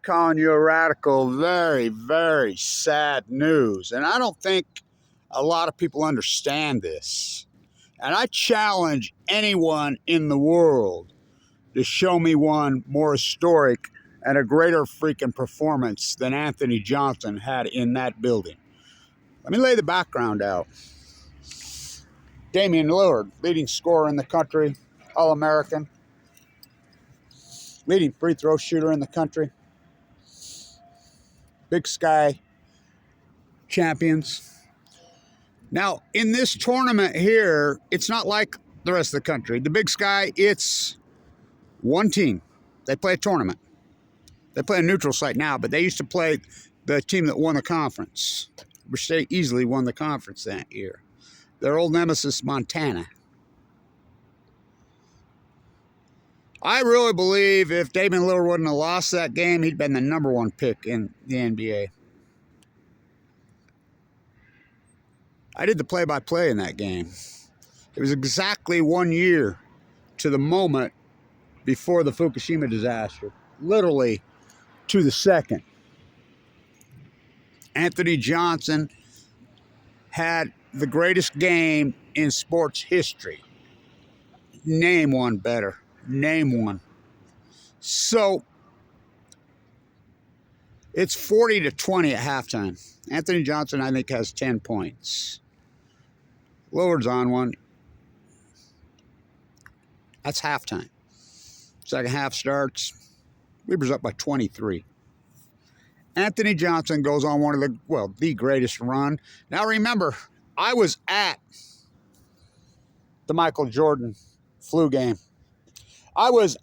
calling you a radical. Very, very sad news. And I don't think a lot of people understand this. And I challenge anyone in the world to show me one more historic and a greater freaking performance than Anthony Johnson had in that building. Let me lay the background out. Damian Lillard, leading scorer in the country, All-American, leading free throw shooter in the country, Big Sky champions. Now, in this tournament here, it's not like the rest of the country. The Big Sky, it's one team. They play a tournament. They play a neutral site now, but they used to play the team that won the conference. Weber State easily won the conference that year. Their old nemesis, Montana. I really believe if Damian Lillard wouldn't have lost that game, he'd been the #1 pick in the NBA. I did the play-by-play in that game. It was exactly 1 year to the moment before the Fukushima disaster. Literally to the second. Anthony Johnson had the greatest game in sports history. Name one better. Name one. So, it's 40-20 at halftime. Anthony Johnson, I think, has 10 points. Lillard's on one. That's halftime. Second half starts. Weber's up by 23. Anthony Johnson goes on one of the greatest run. Now remember, I was at the Michael Jordan flu game. I was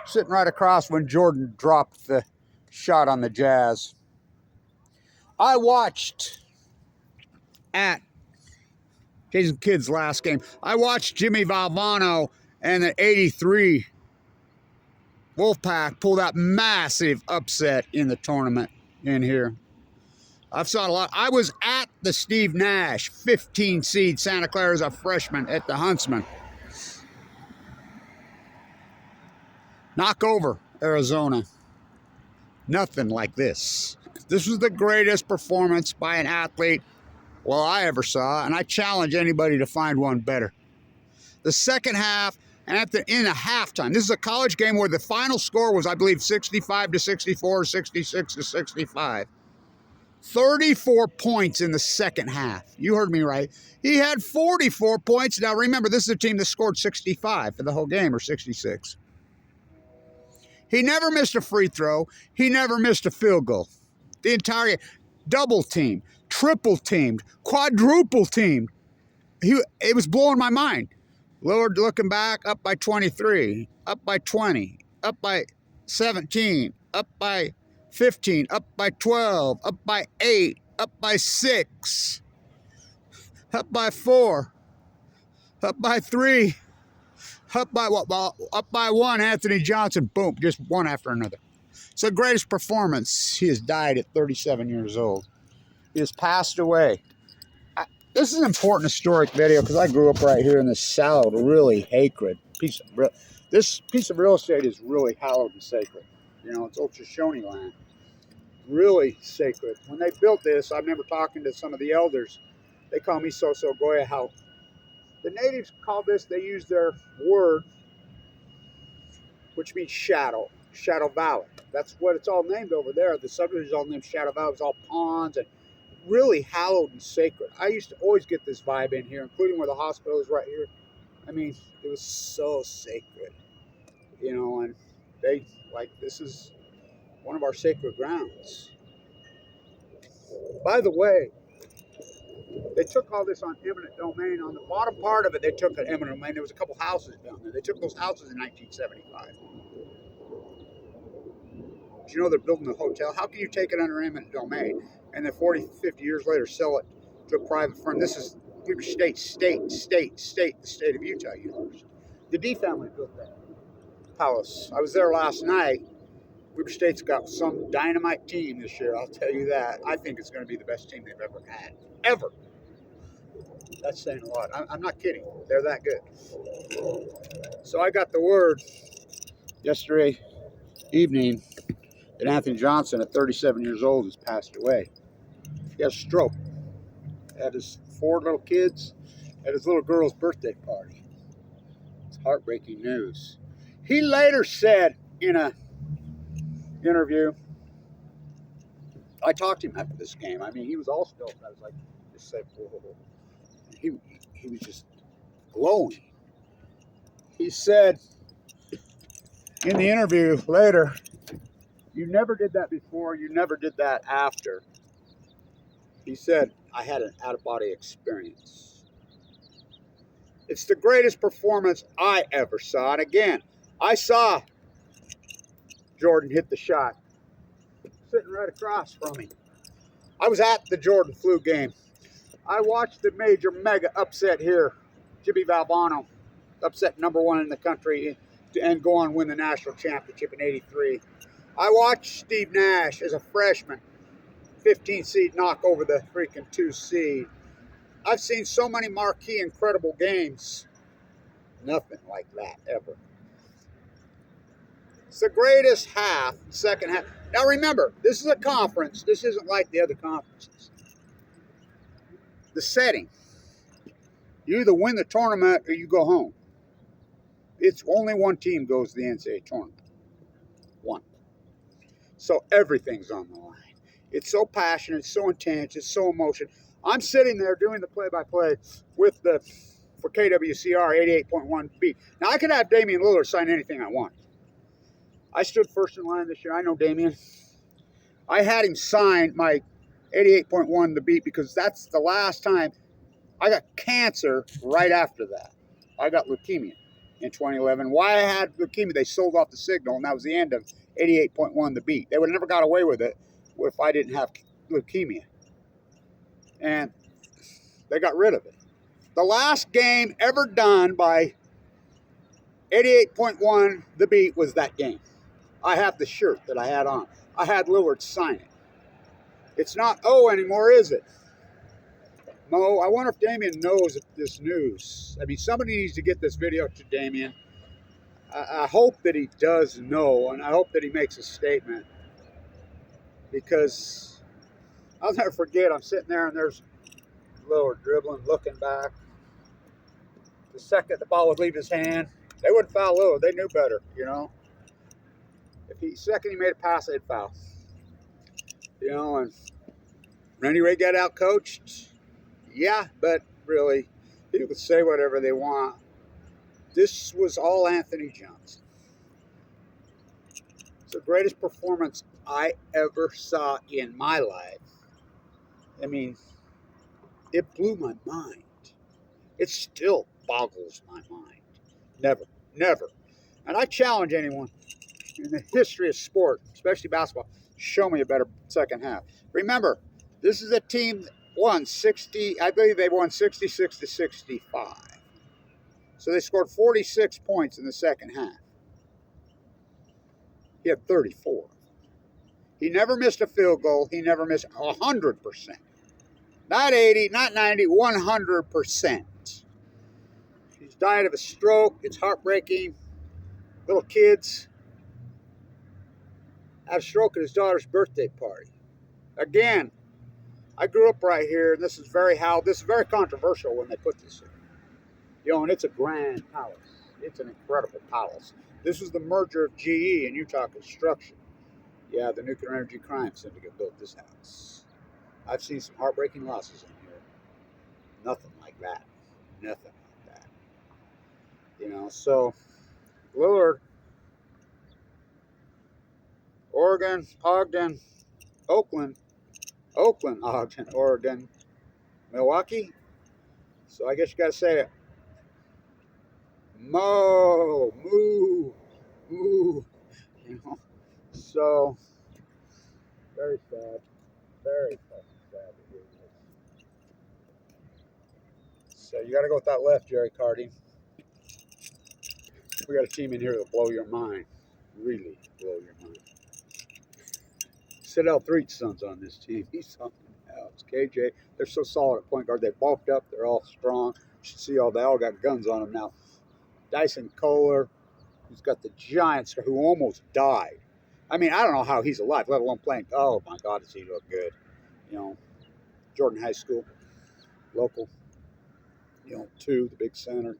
sitting right across when Jordan dropped the shot on the Jazz. I watched at Jason Kidd's last game. I watched Jimmy Valvano and the 83 Wolfpack pull that massive upset in the tournament in here. I've saw it a lot. I was at the Steve Nash 15 seed Santa Clara as a freshman at the Huntsman. Knock over Arizona. Nothing like this. This was the greatest performance by an athlete, well, I ever saw, and I challenge anybody to find one better. The second half, and in a halftime, this is a college game where the final score was, I believe, 65-64, 66-65. 34 points in the second half. You heard me right. He had 44 points. Now, remember, this is a team that scored 65 for the whole game, or 66. He never missed a free throw. He never missed a field goal. The entire game. Double teamed, triple teamed, quadruple teamed. It was blowing my mind. Lillard looking back, up by 23, up by 20, up by 17, up by 15, up by 12, up by 8, up by 6, up by 4, up by 3, up by 1, Anthony Johnson, boom, just one after another. It's the greatest performance. He has died at 37 years old. He has passed away. This is an important historic video because I grew up right here in this salad, really sacred piece of this piece of real estate is really hallowed and sacred. You know, it's Old Shoshone land. Really sacred. When they built this, I remember talking to some of the elders. They call me So-So Goya. How the natives call this, they use their word, which means shadow valley. That's what it's all named over there. The subdivision is all named Shadow Valley. It's all ponds and really hallowed and sacred. I used to always get this vibe in here, including where the hospital is right here. I mean, it was so sacred, you know, and this is one of our sacred grounds. By the way, they took all this on eminent domain. On the bottom part of it, they took an eminent domain. There was a couple houses down there. They took those houses in 1975. But you know they're building a hotel. How can you take it under eminent domain and then 40, 50 years later sell it to a private firm? This is Weber State, the state of Utah University. The D family built that palace. I was there last night. Weber State's got some dynamite team this year, I'll tell you that. I think it's going to be the best team they've ever had. Ever. That's saying a lot. I'm not kidding. They're that good. So I got the word yesterday evening And Anthony Johnson, at 37 years old, has passed away. He had a stroke. Had his 4 little kids at his little girl's birthday party. It's heartbreaking news. He later said in an interview, I talked to him after this game. I mean, he was all stoked. I was like, just said, whoa. He was just glowing. He said in the interview later, you never did that before, you never did that after. He said, I had an out-of-body experience. It's the greatest performance I ever saw. And again, I saw Jordan hit the shot sitting right across from me. I was at the Jordan flu game. I watched the major mega upset here. Jimmy Valvano upset #1 in the country and go on and win the national championship in '83. I watched Steve Nash as a freshman, 15 seed, knock over the freaking 2 seed. I've seen so many marquee, incredible games. Nothing like that ever. It's the greatest half, second half. Now remember, this is a conference. This isn't like the other conferences. The setting. You either win the tournament or you go home. It's only one team goes to the NCAA tournament. One. So everything's on the line. It's so passionate, it's so intense, it's so emotional. I'm sitting there doing the play-by-play with for KWCR 88.1 beat. Now I could have Damian Lillard sign anything I want. I stood first in line this year. I know Damian. I had him sign my 88.1 the beat because that's the last time. I got cancer right after that. I got leukemia in 2011. Why I had leukemia, they sold off the signal, and that was the end of 88.1 the beat. They would have never got away with it if I didn't have leukemia. And they got rid of it. The last game ever done by 88.1 the beat was that game. I have the shirt that I had on. I had Lillard sign it. It's not anymore, is it? Mo, I wonder if Damian knows this news. I mean, somebody needs to get this video to Damian. I hope that he does know, and I hope that he makes a statement. Because I'll never forget, I'm sitting there, and there's Lillard dribbling, looking back. The second the ball would leave his hand, they wouldn't foul Lillard. They knew better, you know. Second he made a pass, they'd foul. You know, and Randy Ray got out coached. Yeah, but really, people could say whatever they want. This was all Anthony Johnson. It's the greatest performance I ever saw in my life. I mean, it blew my mind. It still boggles my mind. Never. And I challenge anyone in the history of sport, especially basketball, show me a better second half. Remember, this is a team that won 60, I believe they won 66 to 65. So they scored 46 points in the second half. He had 34. He never missed a field goal. He never missed 100%. Not 80, not 90, 100%. He's died of a stroke. It's heartbreaking. Little kids had a stroke at his daughter's birthday party. Again, I grew up right here, and this is very controversial when they put this in. You know, and it's a grand palace. It's an incredible palace. This was the merger of GE and Utah Construction. Yeah, the Nuclear Energy Crime Syndicate built this house. I've seen some heartbreaking losses in here. Nothing like that. Nothing like that. You know, so Lillard, Oregon, Ogden, Oakland, Ogden, Oregon, Milwaukee. So I guess you got to say it. Moo. You know, so very sad. Very fucking sad to hear this. So you got to go with that left, Jerry Cardi. We got a team in here that'll blow your mind. Really blow your mind. Sidell Threet's son's on this team. He's something else. KJ, they're so solid at point guard. They bulked up. They're all strong. You should see they all got guns on them now. Dyson Kohler, who's got the Giants, who almost died. I mean, I don't know how he's alive, let alone playing. Oh my God, does he look good? You know, Jordan High School, local. You know, two, the big center.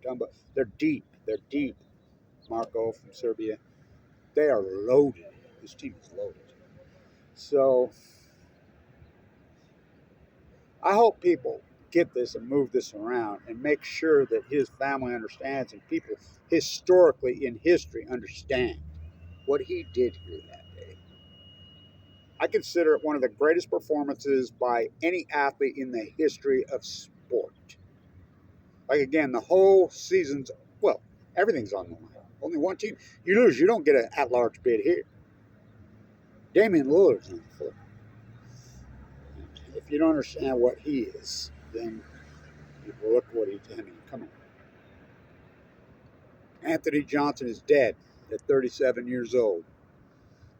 They're deep. They're deep. Marco from Serbia. They are loaded. His team is loaded. So I hope people get this and move this around and make sure that his family understands and people historically in history understand what he did here that day. I consider it one of the greatest performances by any athlete in the history of sport. Like, again, the whole season's, well, everything's on the line. Only one team. You lose, you don't get an at-large bid here. Damian Lillard's on the floor. If you don't understand what he is, then you look what he did. I mean, come on. Anthony Johnson is dead at 37 years old.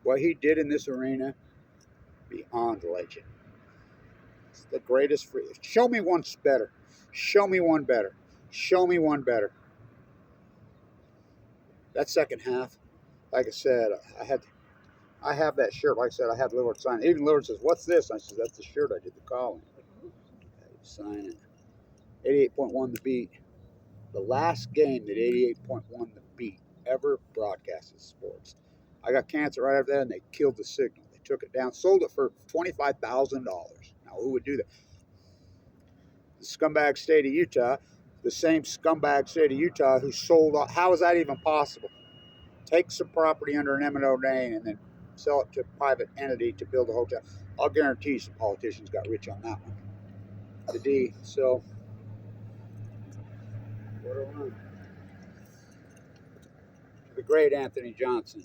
What he did in this arena, beyond legend. It's the greatest free. Show me one better. Show me one better. Show me one better. That second half, like I said, I have that shirt. Like I said, I have Lillard sign. Even Lillard says, "What's this?" I said, "That's the shirt I did the calling." Sign it. 88.1 The Beat. The last game that 88.1 The Beat ever broadcasted sports. I got cancer right after that, and they killed the signal. They took it down, sold it for $25,000. Now, who would do that? The scumbag state of Utah, the same scumbag state of Utah who sold. How is that even possible? Take some property under an eminent domain and then sell it to a private entity to build a hotel. I'll guarantee some politicians got rich on that one. The D. So, the great Anthony Johnson.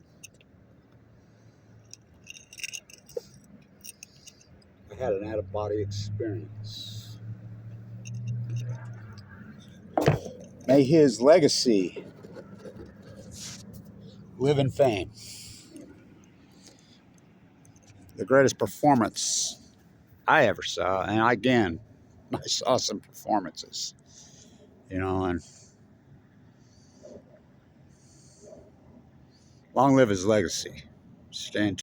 I had an out-of-body experience. May his legacy live in fame. The greatest performance I ever saw, and again, I saw some performances, you know, and long live his legacy. Stay in